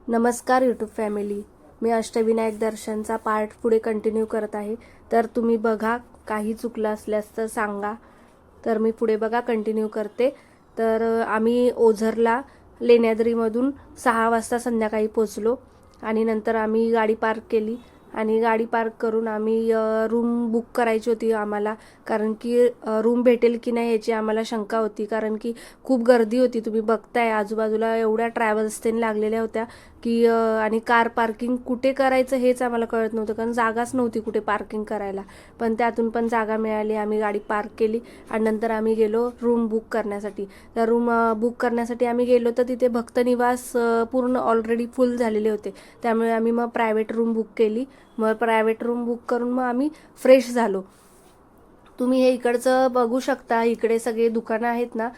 नमस्कार YouTube family. मी Ashtavinayak दर्शनचा part पुढे continue करत आहे. तर तुम्ही बघा, काही चुकलं असल्यास तर सांगा. तर मी पुढे बघा कंटिन्यू करते. तर आम्ही ओझरला लेण्याद्रीमधून 6 वाजता संध्याकाळी पोचलो आणि नंतर आम्ही गाडी पार्क केली आणि गाडी पार्क करून आम्ही रूम बुक करायची होती आम्हाला, कारण की रूम भेटेल की नाही याची आम्हाला शंका होती, कारण की खूप गर्दी होती. तुम्ही बघताय आजूबाजूला एवढ्या ट्रॅव्हल्स त्यांनी लागलेल्या होत्या की आणि कार पार्किंग कुठे करायचं हेच आम्हाला कळत नव्हतं, कारण जागाच नव्हती कुठे पार्किंग करायला. पण त्यातून पण जागा मिळाली, आम्ही गाडी पार्क केली आणि नंतर आम्ही गेलो रूम बुक करण्यासाठी. तर रूम बुक करण्यासाठी आम्ही गेलो तर तिथे भक्तनिवास पूर्ण ऑलरेडी फुल झालेले होते. त्यामुळे आम्ही मग प्रायव्हेट रूम बुक केली. मग प्रायव्हेट रूम बुक करून मग आम्ही फ्रेश झालो. तुम्ही हे इकडचं बघू शकता, इकडे सगळे दुकानं आहेत ना,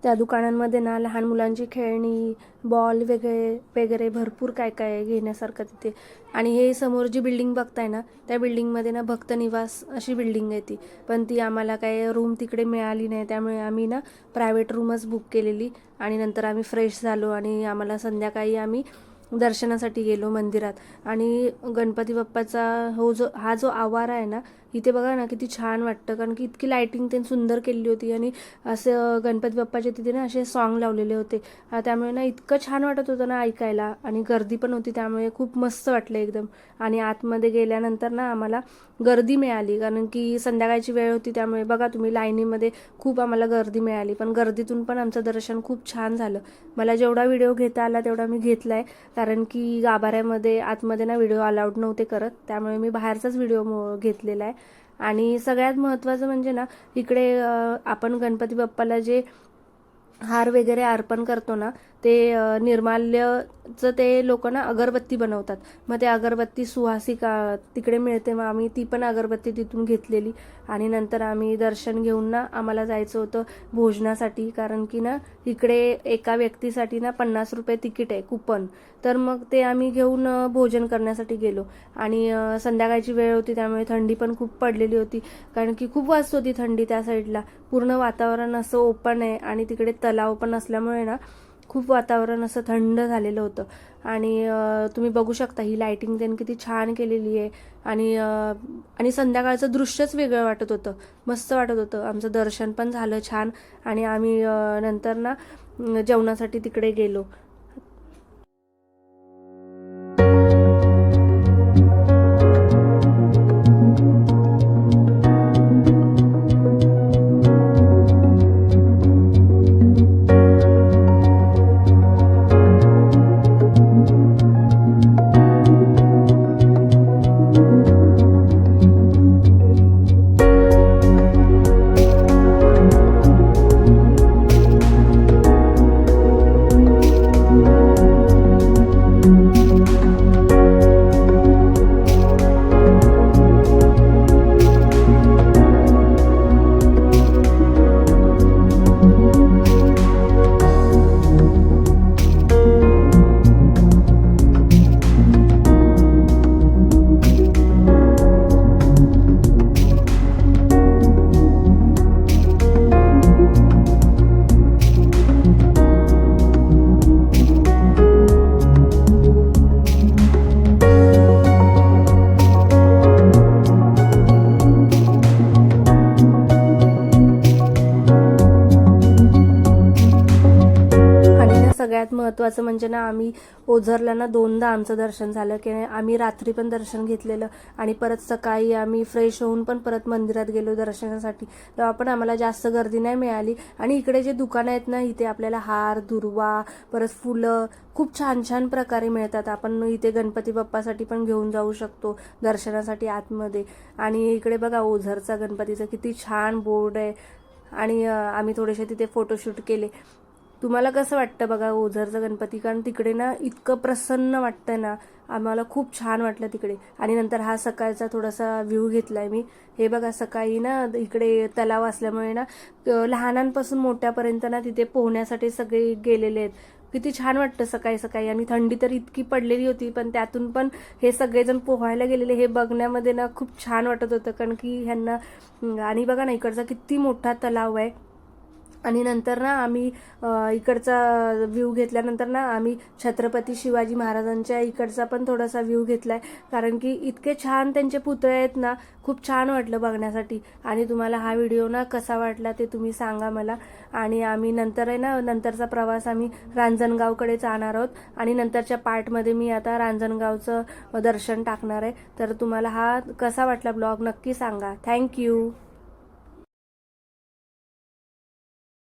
त्या दुकानांमध्ये ना लहान मुलांची खेळणी, बॉल वगैरे वगैरे भरपूर काय काय आहे घेण्यासारखं तिथे. आणि हे समोर जी बिल्डिंग बघताय ना, त्या बिल्डिंगमध्ये ना भक्तनिवास अशी बिल्डिंग आहे ती. पण ती आम्हाला काय रूम तिकडे मिळाली नाही, त्यामुळे आम्ही ना प्रायव्हेट रूमच बुक केलेली. आणि नंतर आम्ही फ्रेश झालो आणि आम्हाला संध्याकाळी आम्ही दर्शनासाठी गेलो मंदिरात. आणि गणपती बाप्पाचा हा जो आवारा आहे ना, इथे बघा ना किती छान वाटतं, कारण की इतकी लायटिंग त्यांनी सुंदर केलेली होती आणि असं गणपती बाप्पाचे तिथे ना असे सॉन्ग लावलेले होते. त्यामुळे ना इतकं छान वाटत होतं ना ऐकायला, आणि गर्दी पण होती त्यामुळे खूप मस्त वाटलं एकदम. आणि आतमध्ये गेल्यानंतर ना आम्हाला गर्दी मिळाली, कारण की संध्याकाळची वेळ होती, त्यामुळे बघा तुम्ही लाईनीमध्ये खूप आम्हाला गर्दी मिळाली. पण गर्दीतून पण आमचं दर्शन खूप छान झालं. मला जेवढा व्हिडिओ घेता आला तेवढा मी घेतलाय, कारण की गाभाऱ्यामध्ये आतमध्ये ना व्हिडिओ अलाउड नव्हते करत, त्यामुळे मी बाहेरचाच व्हिडिओ घेतलेला आहे. आणि सगळ्यात महत्त्वाचं म्हणजे ना, इकडे आपण गणपती बाप्पाला जे हार वगैरे अर्पण करतो ना, ते निर्माल्याचं ते लोक ना अगरबत्ती बनवतात. मग ते अगरबत्ती सुवासिका तिकडे मिळते, मग आम्ही ती पण अगरबत्ती तिथून घेतलेली. आणि नंतर आम्ही दर्शन घेऊन ना आम्हाला जायचं होतं भोजनासाठी, कारण की ना इकडे एका व्यक्तीसाठी ना 50 रुपये तिकीट आहे, कुपन. तर मग ते आम्ही घेऊन भोजन करण्यासाठी गेलो. आणि संध्याकाळची वेळ होती त्यामुळे थंडी पण खूप पडलेली होती, कारण की खूप वाजत होती थंडी त्या साईडला. पूर्ण वातावरण असं ओपन आहे आणि तिकडे तलाव पण असल्यामुळे ना खूप वातावरण असं थंड झालेलं होतं. आणि तुम्ही बघू शकता ही लायटिंग त्यांनी किती छान केलेली आहे. आणि संध्याकाळचं दृश्यच वेगळं वाटत होतं, मस्त वाटत होतं. आमचं दर्शन पण झालं छान आणि आम्ही नंतर ना जेवणासाठी तिकडे गेलो. सगळ्यात महत्त्वाचं म्हणजे ना, आम्ही ओझरला ना 2दा आमचं दर्शन झालं, की आम्ही रात्री पण दर्शन घेतलेलं आणि परत सकाळी आम्ही फ्रेश होऊन पण परत मंदिरात गेलो दर्शनासाठी. तेव्हा पण आम्हाला जास्त गर्दी नाही मिळाली. आणि इकडे जे दुकानं आहेत ना, इथे आपल्याला हार, दुर्वा, परत फुलं खूप छान छान प्रकारे मिळतात. आपण इथे गणपती बाप्पासाठी पण घेऊन जाऊ शकतो दर्शनासाठी आतमध्ये. आणि इकडे बघा ओझरचा गणपतीचा किती छान बोर्ड आहे. आणि आम्ही थोडेसे तिथे फोटोशूट केले. तुम्हाला कसं वाटतं बघा ओझरचा गणपती, कारण तिकडे ना इतकं प्रसन्न वाटतं ना, आम्हाला खूप छान वाटलं तिकडे. आणि नंतर हा सकाळचा थोडासा व्ह्यू घेतलाय मी. हे बघा सकाळी ना इकडे तलाव असल्यामुळे ना लहानांपासून मोठ्यापर्यंत ना तिथे पोहण्यासाठी सगळे गेलेले आहेत. किती छान वाटतं सकाळी सकाळी. आणि थंडी तर इतकी पडलेली होती, पण त्यातून पण हे सगळेजण पोहायला गेलेले हे बघण्यामध्ये ना खूप छान वाटत होतं, कारण की ह्यांना. आणि बघा ना इकडचा किती मोठा तलाव आहे. आणि नंतर ना आम्ही इकडचा व्ह्यू घेतल्यानंतर ना आम्ही छत्रपती शिवाजी महाराजांच्या इकडचा पण थोडासा व्ह्यू घेतलाय, कारण की इतके छान त्यांचे पुतळे आहेत ना, खूप छान वाटलं बघण्यासाठी. आणि तुम्हाला हा व्हिडिओ ना कसा वाटला ते तुम्ही सांगा मला. आणि आम्ही नंतर आहे ना, नंतरचा प्रवास आम्ही रांजणगावकडे जाणार आहोत आणि नंतरच्या पार्टमध्ये मी आता रांजणगावचं दर्शन टाकणार आहे. तर तुम्हाला हा कसा वाटला ब्लॉग नक्की सांगा. थँक्यू.